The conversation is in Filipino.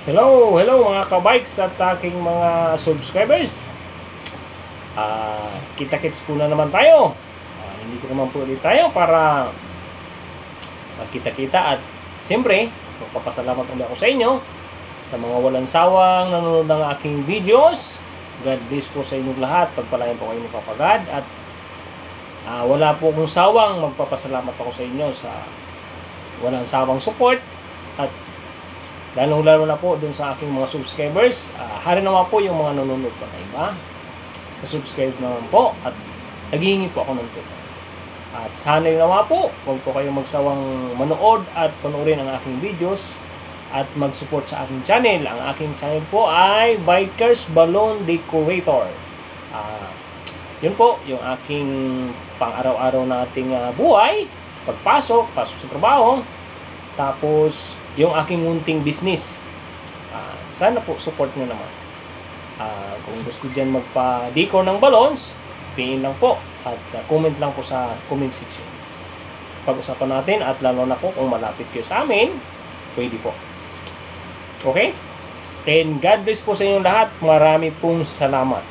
Hello mga kabikes at aking mga subscribers. Kita-kits po na naman tayo. Nandito naman po ulit tayo para magkita-kita at siyempre, magpapasalamat ulit ako sa inyo sa mga walang sawang nanonood ng aking videos. God bless po sa inyong lahat. Pagpalain po kayo ng papagad at wala po akong sawang magpapasalamat ako sa inyo sa walang sawang support at lalong-lalo na po dun sa aking mga subscribers. Hari naman po yung mga nanonood pa na iba. Subscribe naman po at naghihingi po ako ng tulong. At sana naman po, huwag po kayong magsawang manood at panoorin ang aking videos at mag-support sa aking channel. Ang aking channel po ay Bikers Balloon Decorator. Yun po, yung aking pang-araw-araw nating buhay. Pasok sa trabaho. Tapos, yung aking munting business. Sana po support nyo naman. Kung gusto dyan magpa-decor ng balloons, pin lang po at comment lang po sa comment section. Pag-usapan natin at lalo na po kung malapit kayo sa amin, pwede po. Okay? And God bless po sa inyong lahat. Marami pong salamat.